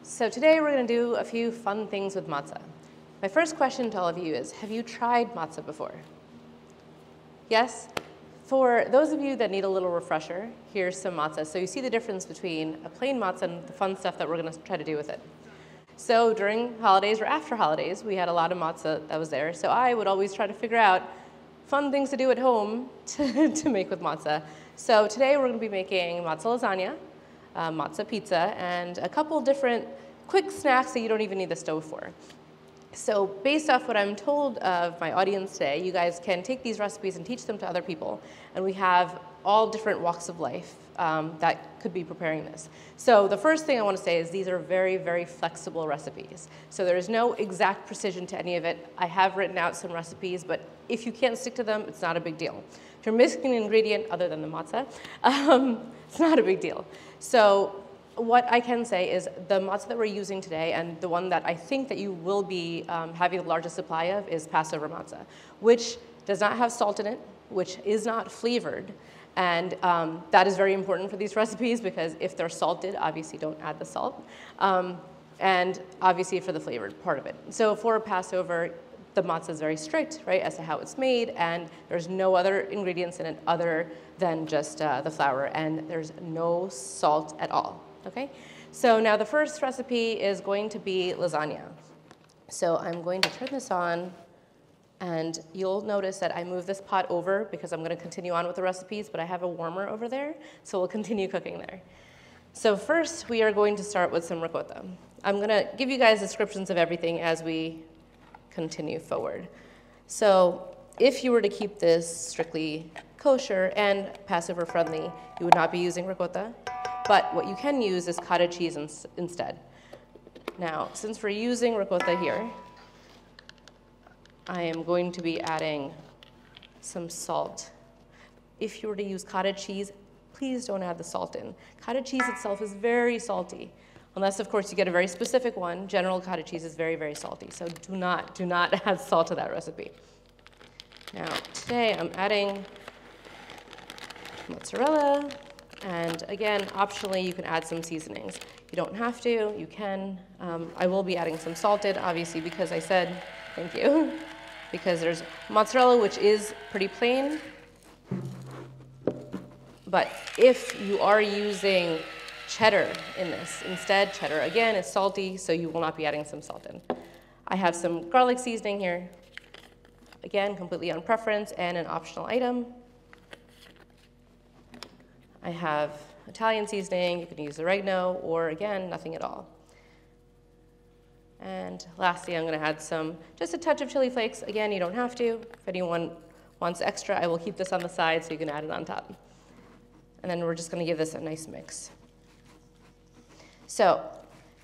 So today we're going to do a few fun things with matzah. My first question to all of you is, have you tried matzah before? Yes? For those of you that need a little refresher, here's some matzah. So you see the difference between a plain matzah and the fun stuff that we're going to try to do with it. So during holidays or after holidays, we had a lot of matzah that was there. So I would always try to figure out fun things to do at home to make with matzah. So today we're going to be making matzah lasagna, matzah pizza, and a couple different quick snacks that you don't even need the stove for. So based off what I'm told of my audience today, you guys can take these recipes and teach them to other people. And we have all different walks of life that could be preparing this. So the first thing I want to say is these are very, very flexible recipes. So there is no exact precision to any of it. I have written out some recipes, but if you can't stick to them, it's not a big deal. If you're missing an ingredient other than the matzah, it's not a big deal. So what I can say is the matzah that we're using today, and the one that I think that you will be having the largest supply of, is Passover matzah, which does not have salt in it, which is not flavored. And that is very important for these recipes because if they're salted, obviously don't add the salt. And obviously for the flavored part of it. So for Passover, the matzah is very strict, right, as to how it's made, and there's no other ingredients in it other than just the flour, and there's no salt at all. Okay, so now the first recipe is going to be lasagna. So I'm going to turn this on, and you'll notice that I move this pot over because I'm going to continue on with the recipes, but I have a warmer over there, so we'll continue cooking there. So first, we are going to start with some ricotta. I'm going to give you guys descriptions of everything as we continue forward. So if you were to keep this strictly kosher and Passover friendly, you would not be using ricotta. But what you can use is cottage cheese instead. Now, since we're using ricotta here, I am going to be adding some salt. If you were to use cottage cheese, please don't add the salt in. Cottage cheese itself is very salty. Unless, of course, you get a very specific one. General cottage cheese is very, very salty. So do not add salt to that recipe. Now, today I'm adding mozzarella. And again, optionally, you can add some seasonings. You don't have to, you can. I will be adding some salted, obviously, because I said, thank you, because there's mozzarella, which is pretty plain. But if you are using cheddar in this, instead, cheddar, again, is salty, so you will not be adding some salt in. I have some garlic seasoning here. Again, completely on preference and an optional item. I have Italian seasoning, you can use oregano, or again, nothing at all. And lastly, I'm gonna add just a touch of chili flakes. Again, you don't have to. If anyone wants extra, I will keep this on the side so you can add it on top. And then we're just gonna give this a nice mix. So,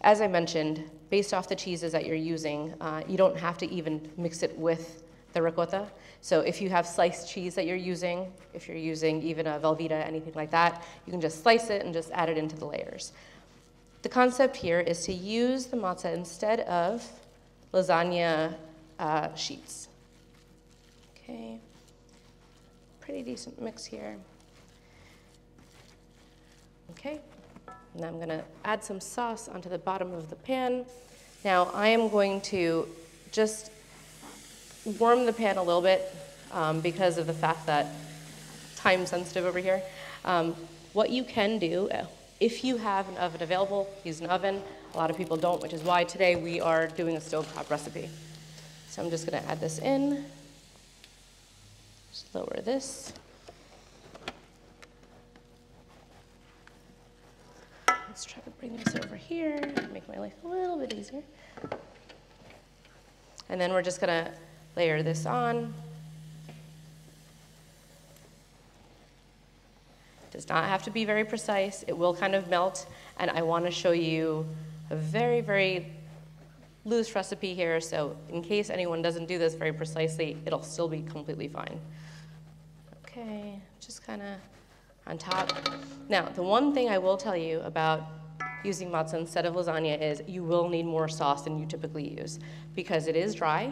as I mentioned, based off the cheeses that you're using, you don't have to even mix it with the ricotta. So if you have sliced cheese that you're using, if you're using even a Velveeta, anything like that, you can just slice it and just add it into the layers. The concept here is to use the matzah instead of lasagna sheets. Okay, pretty decent mix here. Okay, and I'm gonna add some sauce onto the bottom of the pan. Now I am going to just warm the pan a little bit because of the fact that time sensitive over here. What you can do, if you have an oven available, use an oven. A lot of people don't, which is why today we are doing a stovetop recipe. So I'm just gonna add this in. Just lower this. Let's try to bring this over here, make my life a little bit easier. And then we're just gonna layer this on. It does not have to be very precise. It will kind of melt, and I want to show you a very, very loose recipe here, so in case anyone doesn't do this very precisely, it'll still be completely fine. Okay, just kind of on top. Now, the one thing I will tell you about using matzah instead of lasagna is you will need more sauce than you typically use because it is dry,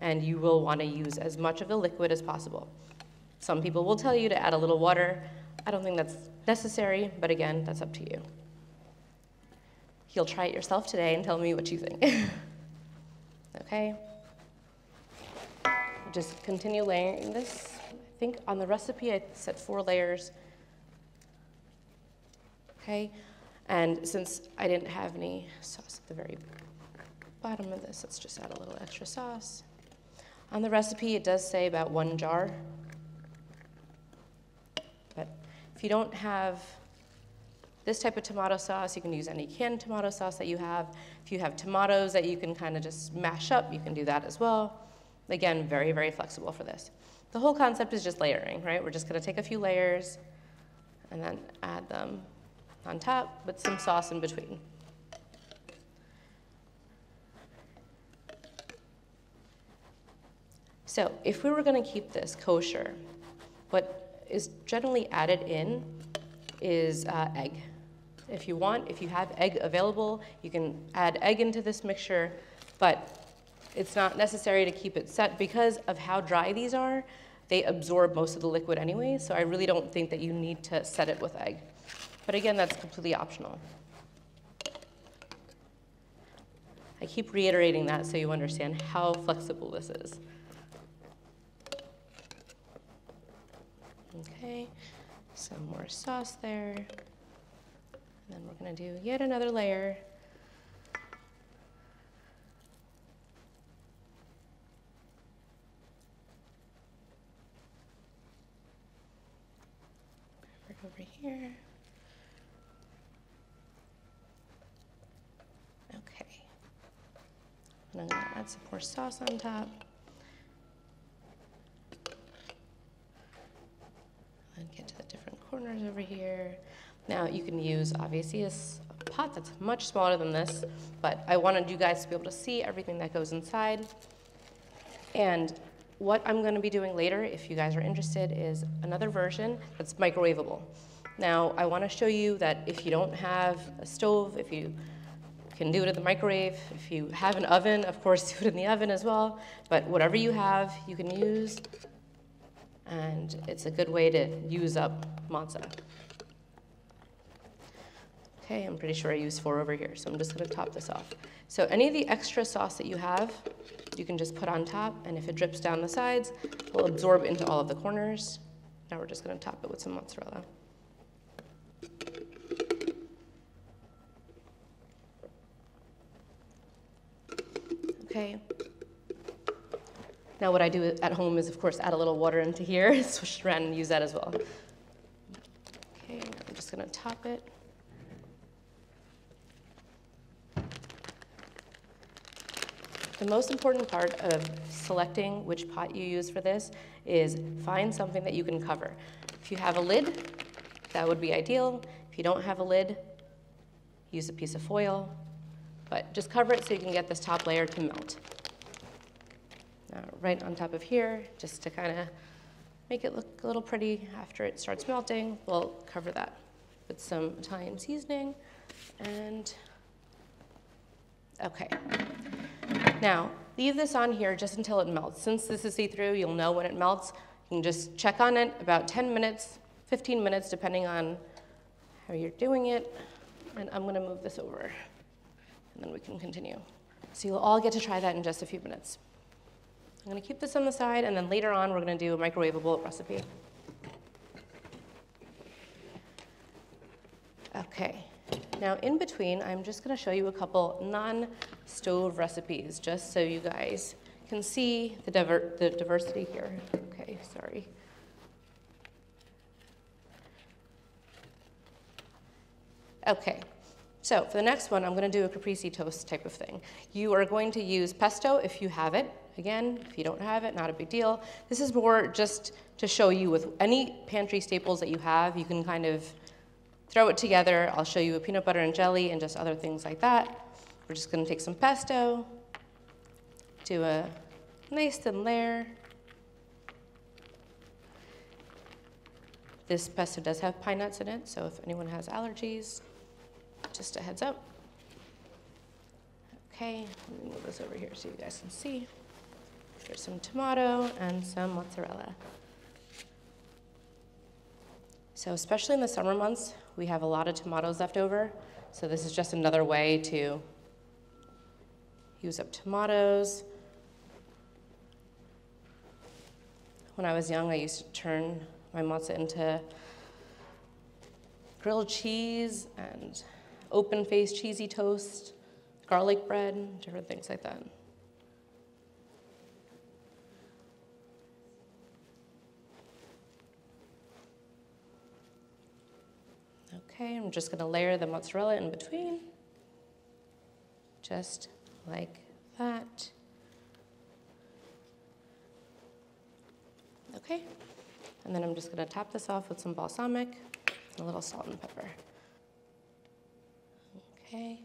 and you will want to use as much of the liquid as possible. Some people will tell you to add a little water. I don't think that's necessary, but again, that's up to you. You'll try it yourself today and tell me what you think. Okay. Just continue layering this. I think on the recipe I said 4 layers. Okay. And since I didn't have any sauce at the very bottom of this, let's just add a little extra sauce. On the recipe, it does say about 1 jar. But if you don't have this type of tomato sauce, you can use any canned tomato sauce that you have. If you have tomatoes that you can kind of just mash up, you can do that as well. Again, very, very flexible for this. The whole concept is just layering, right? We're just going to take a few layers and then add them on top with some sauce in between. So if we were going to keep this kosher, what is generally added in is egg. If you want, if you have egg available, you can add egg into this mixture, but it's not necessary to keep it set because of how dry these are. They absorb most of the liquid anyway, so I really don't think that you need to set it with egg. But again, that's completely optional. I keep reiterating that so you understand how flexible this is. Okay, some more sauce there. And then we're going to do yet another layer. Right over here. Okay. And I'm going to add some more sauce on top. And get to the different corners over here. Now you can use obviously a pot that's much smaller than this, but I wanted you guys to be able to see everything that goes inside. And what I'm going to be doing later, if you guys are interested, is another version that's microwavable. Now I want to show you that if you don't have a stove, if you can do it in the microwave, if you have an oven, of course do it in the oven as well, but whatever you have, you can use. And it's a good way to use up matzah. Okay, I'm pretty sure I used 4 over here, so I'm just going to top this off. So any of the extra sauce that you have, you can just put on top, and if it drips down the sides, it will absorb into all of the corners. Now we're just going to top it with some mozzarella. Okay. Now what I do at home is, of course, add a little water into here, swish it around and use that as well. Okay, now I'm just going to top it. The most important part of selecting which pot you use for this is find something that you can cover. If you have a lid, that would be ideal. If you don't have a lid, use a piece of foil, but just cover it so you can get this top layer to melt. Now, right on top of here, just to kind of make it look a little pretty after it starts melting, we'll cover that with some Italian seasoning. And okay. Now, leave this on here just until it melts. Since this is see-through, you'll know when it melts. You can just check on it about 10 minutes, 15 minutes, depending on how you're doing it. And I'm going to move this over, and then we can continue. So you'll all get to try that in just a few minutes. I'm going to keep this on the side, and then later on, we're going to do a microwavable recipe. Okay. Now, in between, I'm just going to show you a couple non-stove recipes, just so you guys can see the diversity here. Okay, sorry. Okay, so for the next one, I'm going to do a caprese toast type of thing. You are going to use pesto if you have it. Again, if you don't have it, not a big deal. This is more just to show you with any pantry staples that you have, you can kind of throw it together. I'll show you a peanut butter and jelly and just other things like that. We're just going to take some pesto, do a nice thin layer. This pesto does have pine nuts in it, so if anyone has allergies, just a heads up. Okay, let me move this over here so you guys can see. There's some tomato and some mozzarella. So especially in the summer months, we have a lot of tomatoes left over. So this is just another way to use up tomatoes. When I was young, I used to turn my matzah into grilled cheese and open-faced cheesy toast, garlic bread, different things like that. Okay, I'm just gonna layer the mozzarella in between, just like that. Okay, and then I'm just gonna top this off with some balsamic and a little salt and pepper. Okay.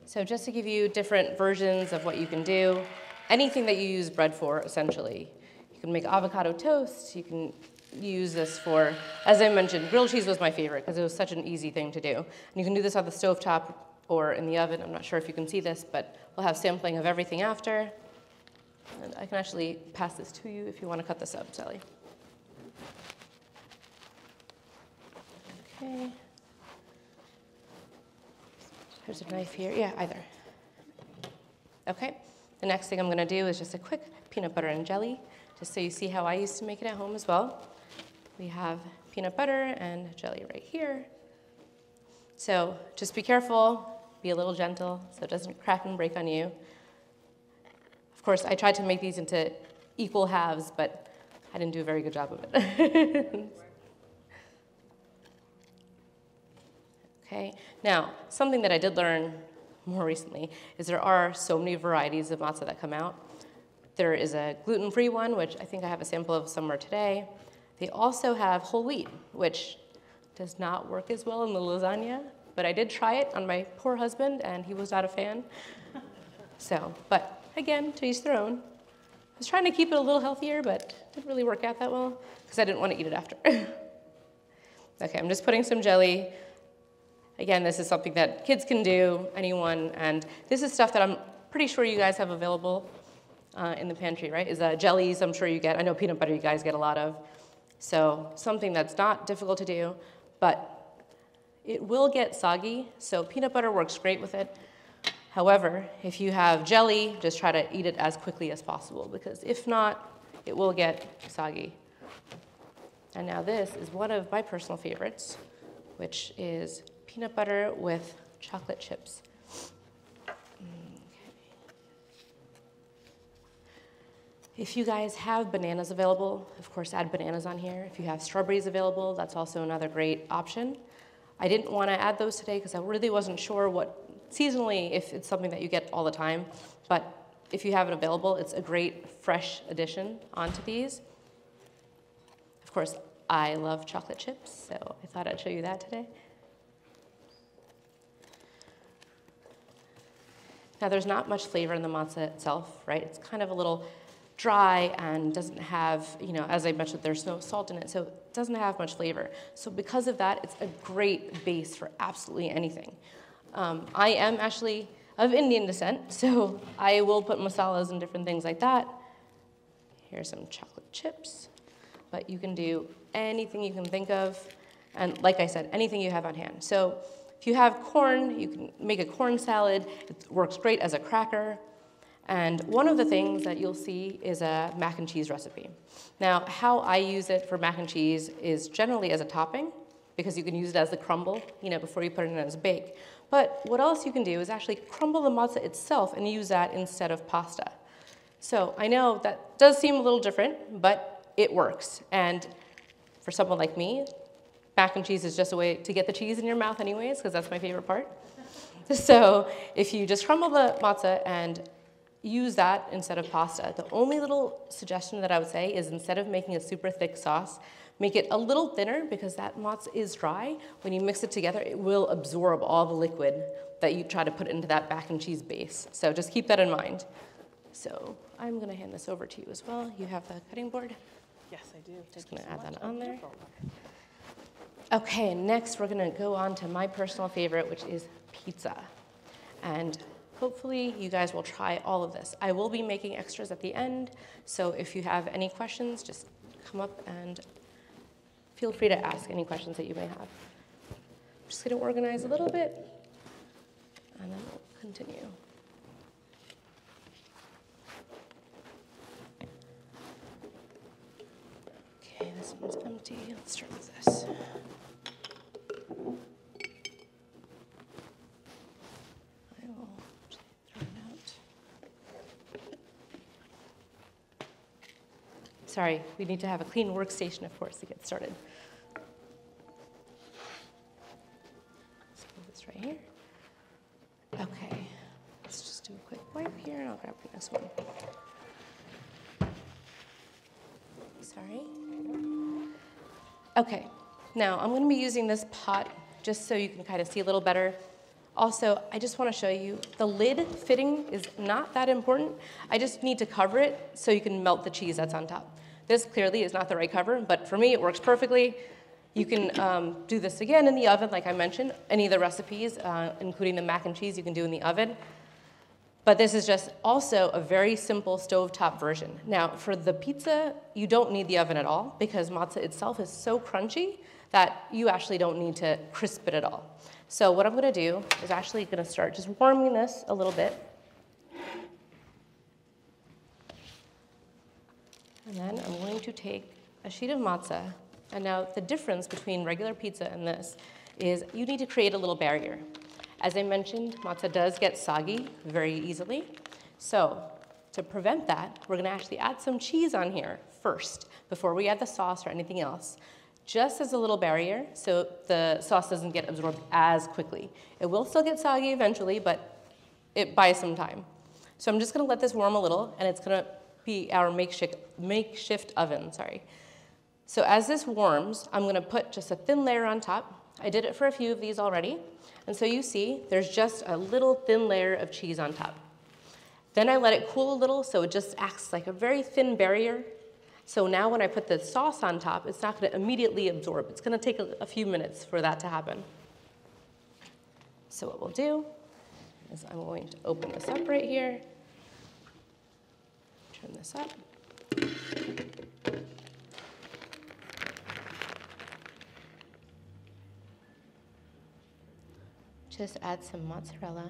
So just to give you different versions of what you can do, anything that you use bread for, essentially. You can make avocado toast, you can use this for, as I mentioned, grilled cheese was my favorite because it was such an easy thing to do. And you can do this on the stovetop or in the oven. I'm not sure if you can see this, but we'll have sampling of everything after. And I can actually pass this to you if you want to cut this up, Sally. Okay. There's a knife here. Yeah, either. Okay. The next thing I'm going to do is just a quick peanut butter and jelly, just so you see how I used to make it at home as well. We have peanut butter and jelly right here. So just be careful, be a little gentle so it doesn't crack and break on you. Of course, I tried to make these into equal halves, but I didn't do a very good job of it. Okay, now, something that I did learn more recently is there are so many varieties of matzah that come out. There is a gluten-free one, which I think I have a sample of somewhere today. They also have whole wheat, which does not work as well in the lasagna, but I did try it on my poor husband, and he was not a fan. So, but again, to each their own. I was trying to keep it a little healthier, but it didn't really work out that well, because I didn't want to eat it after. Okay, I'm just putting some jelly. Again, this is something that kids can do, anyone, and this is stuff that I'm pretty sure you guys have available in the pantry, right? Is jellies I'm sure you get. I know peanut butter you guys get a lot of. So something that's not difficult to do, but it will get soggy, so peanut butter works great with it. However, if you have jelly, just try to eat it as quickly as possible, because if not, it will get soggy. And now this is one of my personal favorites, which is peanut butter with chocolate chips. If you guys have bananas available, of course, add bananas on here. If you have strawberries available, that's also another great option. I didn't want to add those today because I really wasn't sure what, seasonally, if it's something that you get all the time. But if you have it available, it's a great fresh addition onto these. Of course, I love chocolate chips, so I thought I'd show you that today. Now, there's not much flavor in the matzah itself, right? It's kind of a little dry and doesn't have, as I mentioned, there's no salt in it, so it doesn't have much flavor. So because of that, it's a great base for absolutely anything. I am actually of Indian descent, so I will put masalas and different things like that. Here's some chocolate chips, but you can do anything you can think of, and like I said, anything you have on hand. So if you have corn, you can make a corn salad. It works great as a cracker. And one of the things that you'll see is a mac and cheese recipe. Now, how I use it for mac and cheese is generally as a topping, because you can use it as the crumble, before you put it in as a bake. But what else you can do is actually crumble the matzah itself and use that instead of pasta. So I know that does seem a little different, but it works. And for someone like me, mac and cheese is just a way to get the cheese in your mouth anyways, because that's my favorite part. So if you just crumble the matzah and use that instead of pasta. The only little suggestion that I would say is instead of making a super thick sauce, make it a little thinner, because that matzah is dry. When you mix it together, it will absorb all the liquid that you try to put into that mac and cheese base. So just keep that in mind. So I'm going to hand this over to you as well. You have the cutting board? Yes, I do. Just going to add that on there. Okay, next we're going to go on to my personal favorite, which is pizza. And hopefully you guys will try all of this. I will be making extras at the end, so if you have any questions, just come up and feel free to ask any questions that you may have. I'm just going to organize a little bit, and then we'll continue. Okay, this one's empty. Let's start with this. I will throw it out. Sorry, we need to have a clean workstation, of course, to get started. Let's put this right here. Okay, let's just do a quick wipe here, and I'll grab the next one. Sorry. Okay, now I'm going to be using this pot just so you can kind of see a little better. Also, I just want to show you the lid fitting is not that important. I just need to cover it so you can melt the cheese that's on top. This clearly is not the right cover, but for me it works perfectly. You can do this again in the oven, like I mentioned. Any of the recipes, including the mac and cheese, you can do in the oven. But this is just also a very simple stovetop version. Now, for the pizza, you don't need the oven at all because matzah itself is so crunchy that you actually don't need to crisp it at all. So what I'm going to do is actually going to start just warming this a little bit. And then I'm going to take a sheet of matzah. And now the difference between regular pizza and this is you need to create a little barrier. As I mentioned, matzah does get soggy very easily. So to prevent that, we're going to actually add some cheese on here first before we add the sauce or anything else, just as a little barrier so the sauce doesn't get absorbed as quickly. It will still get soggy eventually, but it buys some time. So I'm just going to let this warm a little, and it's going to be our makeshift oven. So as this warms, I'm going to put just a thin layer on top. I did it for a few of these already. And so you see, there's just a little thin layer of cheese on top. Then I let it cool a little, so it just acts like a very thin barrier. So now when I put the sauce on top, it's not going to immediately absorb. It's going to take a few minutes for that to happen. So what we'll do is I'm going to open this up right here. Turn this up. Just add some mozzarella.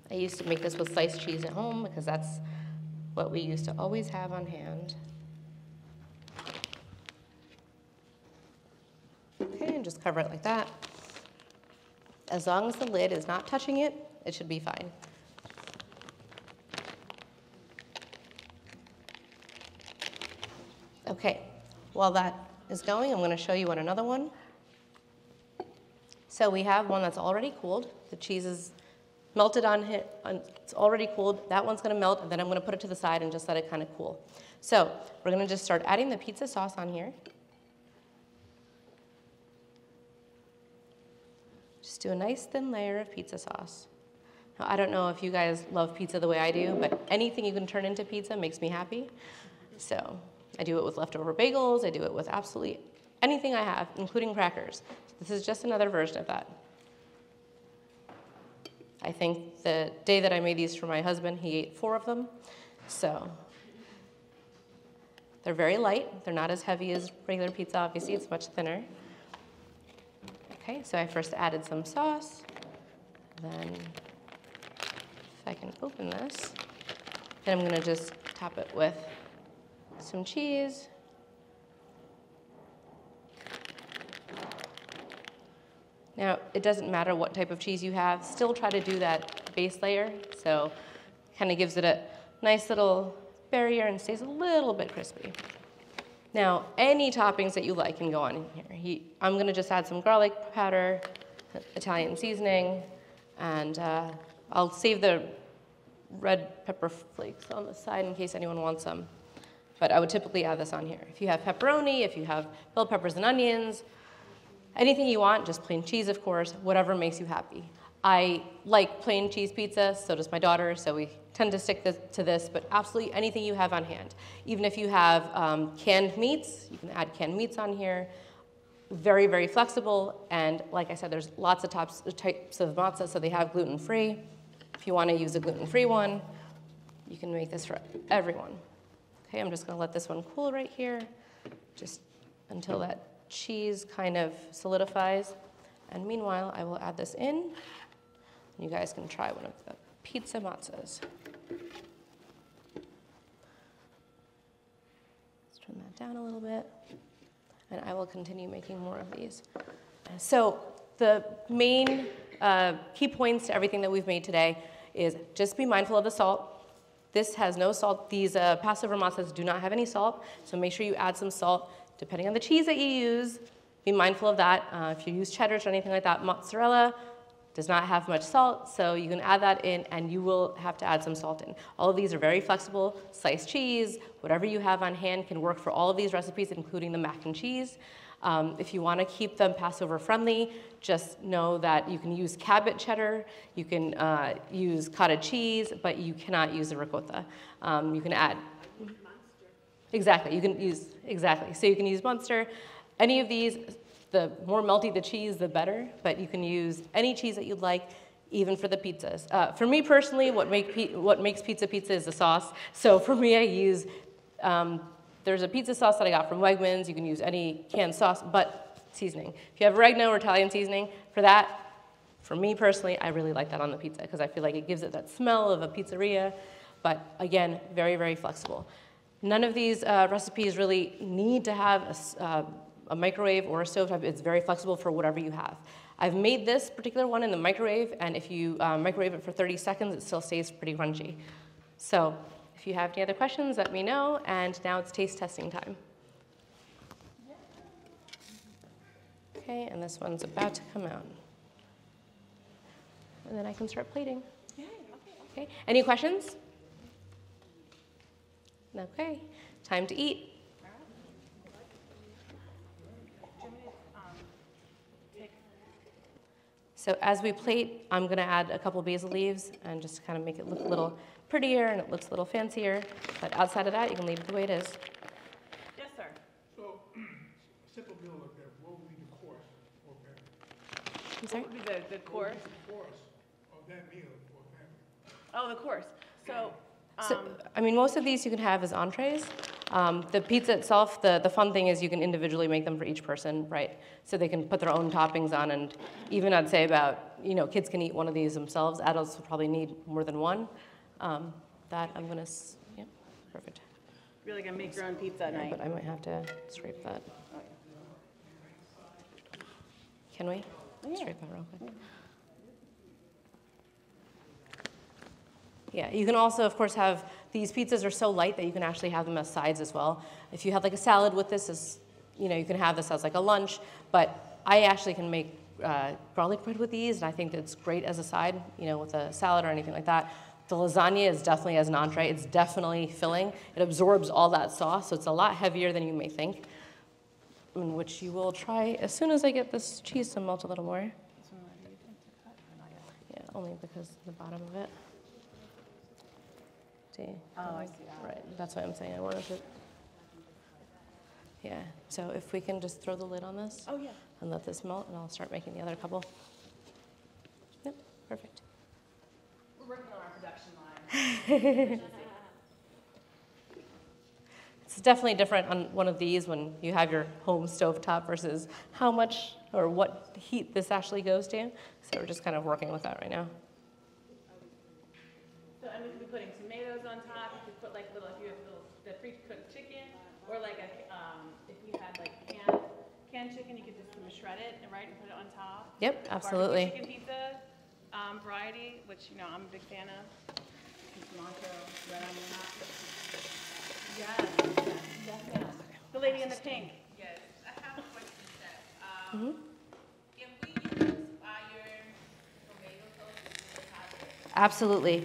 I used to make this with sliced cheese at home because that's what we used to always have on hand. Okay, and just cover it like that. As long as the lid is not touching it, it should be fine. Okay, while that is going, I'm going to show you on another one. So we have one that's already cooled. The cheese is melted on it. It's already cooled. That one's going to melt, and then I'm going to put it to the side and just let it kind of cool. So we're going to just start adding the pizza sauce on here. Just do a nice thin layer of pizza sauce. Now, I don't know if you guys love pizza the way I do, but anything you can turn into pizza makes me happy. So I do it with leftover bagels. I do it with absolutely anything I have, including crackers. This is just another version of that. I think the day that I made these for my husband, he ate 4 of them. So they're very light. They're not as heavy as regular pizza. Obviously, it's much thinner. Okay, so I first added some sauce. Then if I can open this, then I'm going to just top it with some cheese. Now, it doesn't matter what type of cheese you have. Still try to do that base layer, so kind of gives it a nice little barrier and stays a little bit crispy. Now, any toppings that you like can go on in here. I'm going to just add some garlic powder, Italian seasoning, and I'll save the red pepper flakes on the side in case anyone wants some. But I would typically add this on here. If you have pepperoni, if you have bell peppers and onions, anything you want, just plain cheese, of course, whatever makes you happy. I like plain cheese pizza, so does my daughter, so we tend to stick to this, but absolutely anything you have on hand. Even if you have canned meats, you can add canned meats on here. Very, very flexible, and like I said, there's lots of types of matzah, so they have gluten-free. If you want to use a gluten-free one, You can make this for everyone. Okay, I'm just gonna let this one cool right here, just until that cheese kind of solidifies. And meanwhile, I will add this in. You guys can try one of the pizza matzahs. Let's turn that down a little bit. And I will continue making more of these. So the main key points to everything that we've made today is just be mindful of the salt. This has no salt. These Passover matzahs do not have any salt, so make sure you add some salt. Depending on the cheese that you use, be mindful of that. If you use cheddar or anything like that, mozzarella does not have much salt, so you can add that in, and you will have to add some salt in. All of these are very flexible. Sliced cheese, whatever you have on hand can work for all of these recipes, including the mac and cheese. If you want to keep them Passover friendly, just know that you can use Cabot cheddar, you can use cottage cheese, but you cannot use the ricotta. You can add. Exactly, you can use, exactly. So you can use Munster. Any of these, the more melty the cheese, the better, but you can use any cheese that you'd like, even for the pizzas. For me personally, what makes pizza is the sauce. So for me, I use, there's a pizza sauce that I got from Wegmans. You can use any canned sauce, but seasoning. If you have oregano or Italian seasoning, for that, for me personally, I really like that on the pizza because I feel like it gives it that smell of a pizzeria, but again, very, very flexible. None of these recipes really need to have a microwave or a stovetop. It's very flexible for whatever you have. I've made this particular one in the microwave, and if you microwave it for 30 seconds, it still stays pretty crunchy. So if you have any other questions, let me know, and now it's taste testing time. Okay, and this one's about to come out. And then I can start plating. Okay, any questions? Okay, time to eat. So as we plate, I'm going to add a couple basil leaves and just kind of make it look a little prettier and it looks a little fancier. But outside of that, you can leave it the way it is. Yes, sir. So, a simple meal like that, what would be the course for a family? I'm sorry? What would be the course? What would be the course of that meal for a family? Oh, the course. So, I mean, most of these you can have as entrees. The pizza itself, the fun thing is you can individually make them for each person, right? So they can put their own toppings on, and even I'd say about, kids can eat one of these themselves. Adults will probably need more than one. That I'm gonna, yeah, perfect. really gonna make your own pizza at night. But I might have to scrape that. Can we? Yeah. Scrape that real quick. Yeah, you can also, of course, have, these pizzas are so light that you can actually have them as sides as well. If you have like a salad with this, as, you can have this as like a lunch, but I actually can make garlic bread with these, and I think it's great as a side, with a salad or anything like that. The lasagna is definitely as an entree. It's definitely filling. It absorbs all that sauce, so it's a lot heavier than you may think, which you will try as soon as I get this cheese to melt a little more. Yeah, only because of the bottom of it. See? Oh, I see that. Right, that's what I'm saying. I wanted to. Yeah, so if we can just throw the lid on this. Oh, yeah. And let this melt, and I'll start making the other couple. Yep, perfect. We're working on our production line. It's definitely different on one of these when you have your home stovetop versus how much or what heat this actually goes to. So we're just kind of working with that right now. So we could be putting tomatoes on top. You could put like if you have the pre-cooked chicken, or like if you had like canned chicken, you could just shred it and put it on top. Yep, absolutely. Barbecue chicken pizza variety, which I'm a big fan of. Cilantro, red onion. Yes. The lady in the pink. Yes, I have a question, Chef. Mm-hmm. Can we use fire tomato sauce in the pasta? Absolutely.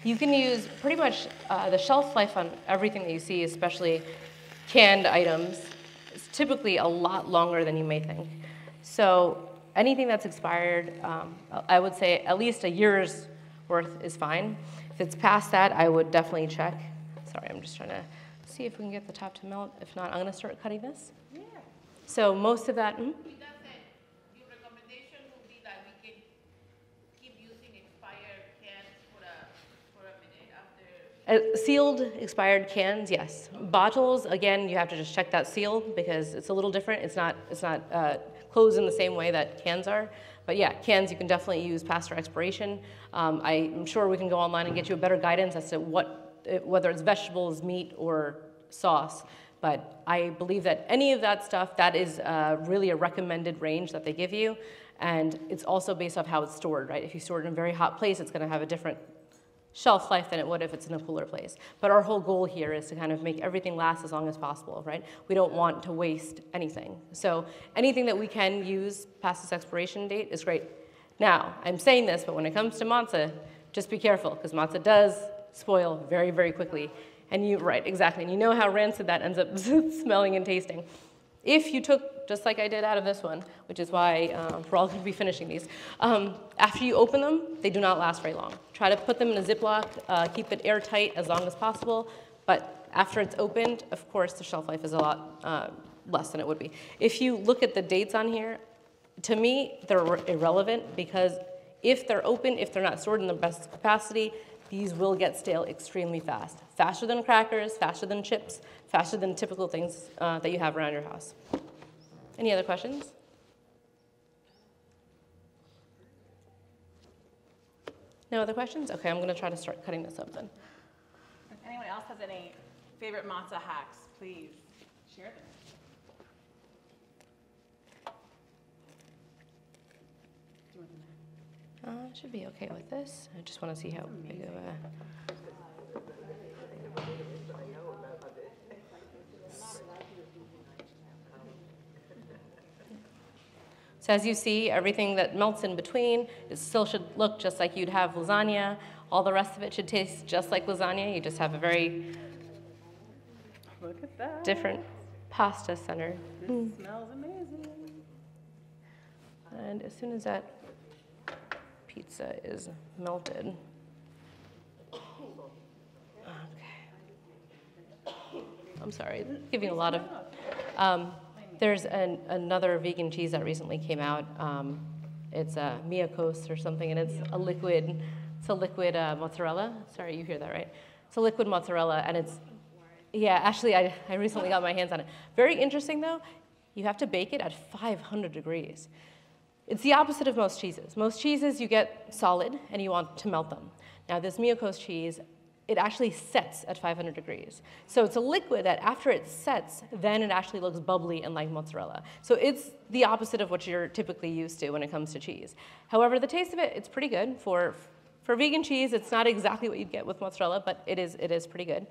You can use pretty much the shelf life on everything that you see, especially canned items, is typically a lot longer than you may think. So anything that's expired, I would say at least a year's worth is fine. If it's past that, I would definitely check. Sorry, I'm just trying to see if we can get the top to melt. If not, I'm going to start cutting this. Yeah. So most of that. With that said, your recommendation would be that we can keep using expired cans for a minute after Sealed expired cans, yes. Bottles, again, you have to just check that seal because it's a little different. It's not closed in the same way that cans are. But yeah, cans, you can definitely use past their expiration. I'm sure we can go online and get you a better guidance as to whether it's vegetables, meat, or sauce. But I believe that any of that stuff, that is really a recommended range that they give you. And it's also based off how it's stored, right? If you store it in a very hot place, it's going to have a different shelf life than it would if it's in a cooler place. But our whole goal here is to kind of make everything last as long as possible, right? We don't want to waste anything. So anything that we can use past its expiration date is great. Now, I'm saying this, but when it comes to matzah, just be careful, because matzah does spoil very, very quickly. And right, exactly. And you know how rancid that ends up smelling and tasting. If you took, just like I did out of this one, which is why we're all going to be finishing these, after you open them, they do not last very long. Try to put them in a Ziploc, keep it airtight as long as possible, but after it's opened, of course, the shelf life is a lot less than it would be. If you look at the dates on here, to me, they're irrelevant, because if they're open, if they're not stored in the best capacity, these will get stale extremely fast. Faster than crackers, faster than chips, faster than typical things that you have around your house. Any other questions? No other questions? Okay, I'm gonna try to start cutting this up then. If anyone else has any favorite matzah hacks, please share them. Should be okay with this. I just want to see how big of a... So as you see, everything that melts in between, it still should look just like you'd have lasagna. All the rest of it should taste just like lasagna. You just have a very different pasta center. This smells amazing. And as soon as that pizza is melted. Okay. I'm sorry, giving a lot of... there's another vegan cheese that recently came out. It's a Miakos or something, and it's a liquid mozzarella. Sorry, you hear that, right? It's a liquid mozzarella, and it's... Yeah, actually, I recently got my hands on it. Very interesting, though. You have to bake it at 500 degrees. It's the opposite of most cheeses. Most cheeses, you get solid, and you want to melt them. Now, this Miakos cheese, it actually sets at 500 degrees. So it's a liquid that after it sets, then it actually looks bubbly and like mozzarella. So it's the opposite of what you're typically used to when it comes to cheese. However, the taste of it, it's pretty good. For vegan cheese, it's not exactly what you'd get with mozzarella, but it is pretty good.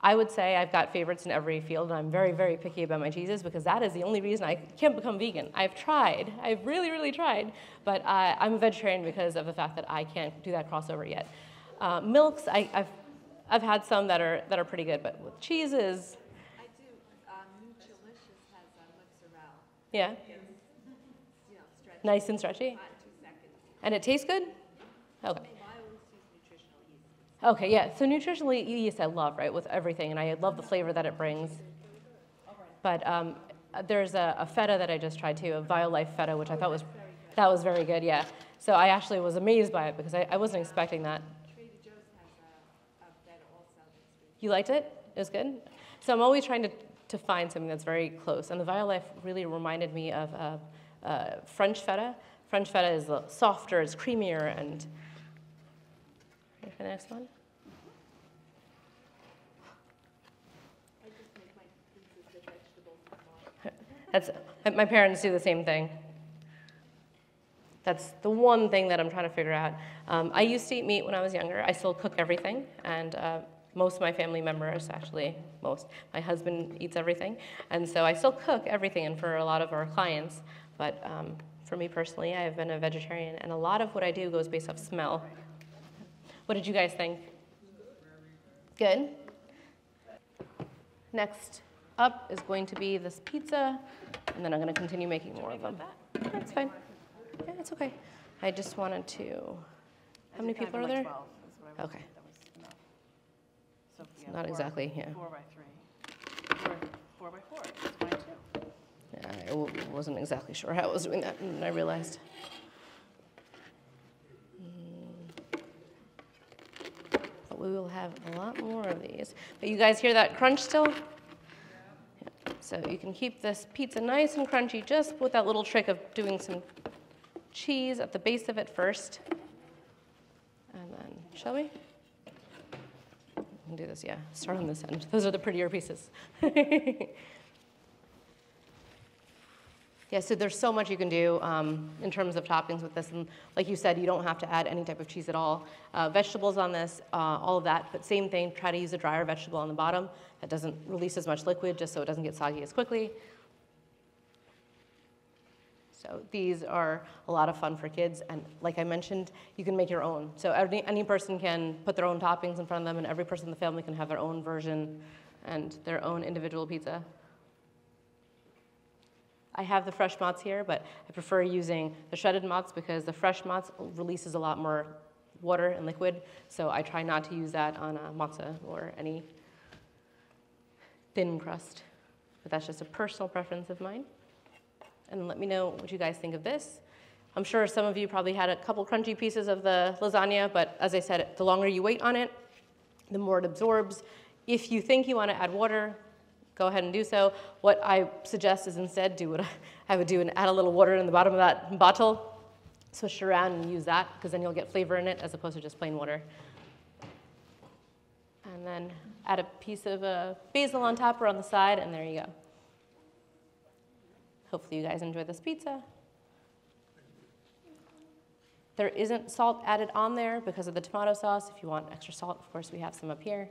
I would say I've got favorites in every field, and I'm very, very picky about my cheeses, because that is the only reason I can't become vegan. I've tried. I've really, really tried. But I'm a vegetarian because of the fact that I can't do that crossover yet. Milks, I've had some that are pretty good, but with cheeses... I do. Nutrilicious has mozzarella. Yeah? It's, stretchy. Nice and stretchy? 2 seconds. And it tastes good? Okay. I always use nutritional yeast. Okay, yeah. So nutritional yeast I love, right, with everything, and I love the flavor that it brings. But there's a feta that I just tried too, a Violife feta, which I thought was very good, yeah. So I actually was amazed by it because I wasn't expecting that. Trader Joe's has a feta also. You liked it? It was good? So I'm always trying to find something that's very close, and the Violife really reminded me of French feta. French feta is softer, it's creamier, and... Ready for the next one? I just make my pizzas with vegetables. My parents do the same thing. That's the one thing that I'm trying to figure out. I used to eat meat when I was younger. I still cook everything, and most of my family members, actually, my husband eats everything, and so I still cook everything, and for a lot of our clients, but for me personally, I have been a vegetarian, and a lot of what I do goes based off smell. What did you guys think? Good? Next up is going to be this pizza, and then I'm going to continue making more of them. That's fine. Yeah, it's okay. I just wanted to... How many people are there? 12 is what I was, Okay. That was enough. So, yeah, Not exactly, yeah. 4 by 3. 4 by 4. That's 22. I wasn't exactly sure how I was doing that, and I realized. we will have a lot more of these. But you guys hear that crunch still? Yeah. So you can keep this pizza nice and crunchy just with that little trick of doing some cheese at the base of it first. And then, shall we? We can do this, yeah. Start on this end. Those are the prettier pieces. Yeah, so there's so much you can do in terms of toppings with this. And like you said, you don't have to add any type of cheese at all. Vegetables on this, all of that. But same thing, try to use a drier vegetable on the bottom that doesn't release as much liquid, just so it doesn't get soggy as quickly. So these are a lot of fun for kids. And like I mentioned, you can make your own. So any person can put their own toppings in front of them, and every person in the family can have their own version and their own individual pizza. I have the fresh mozz here, but I prefer using the shredded mozz because the fresh mozz releases a lot more water and liquid, so I try not to use that on a matzah or any thin crust. But that's just a personal preference of mine. And let me know what you guys think of this. I'm sure some of you probably had a couple crunchy pieces of the lasagna, but as I said, the longer you wait on it, the more it absorbs. If you think you want to add water, go ahead and do so. What I suggest is instead do what I would do and add a little water in the bottom of that bottle, switch it around and use that, because then you'll get flavor in it as opposed to just plain water. And then add a piece of basil on top or on the side, and there you go. Hopefully you guys enjoy this pizza. There isn't salt added on there because of the tomato sauce. If you want extra salt, of course, we have some up here.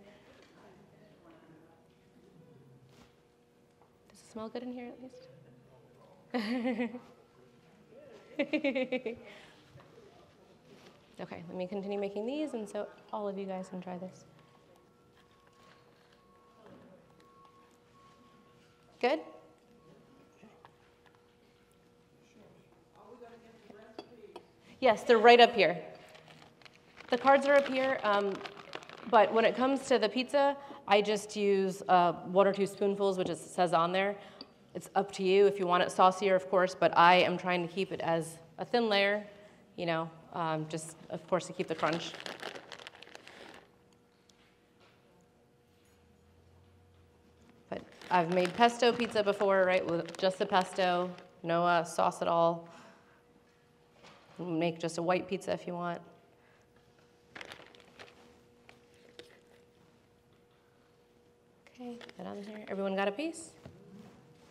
Smell good in here at least? Okay, let me continue making these, and so all of you guys can try this. Good? Yes, they're right up here. The cards are up here, but when it comes to the pizza, I just use 1 or 2 spoonfuls, which it says on there. It's up to you if you want it saucier, of course, but I am trying to keep it as a thin layer, you know, just, of course, to keep the crunch. But I've made pesto pizza before, right, with just the pesto, no sauce at all. Make just a white pizza if you want. Okay, put on here. Everyone got a piece?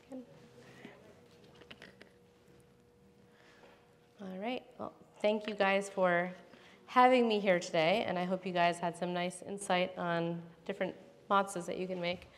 Good. All right, well, thank you guys for having me here today, and I hope you guys had some nice insight on different matzahs that you can make.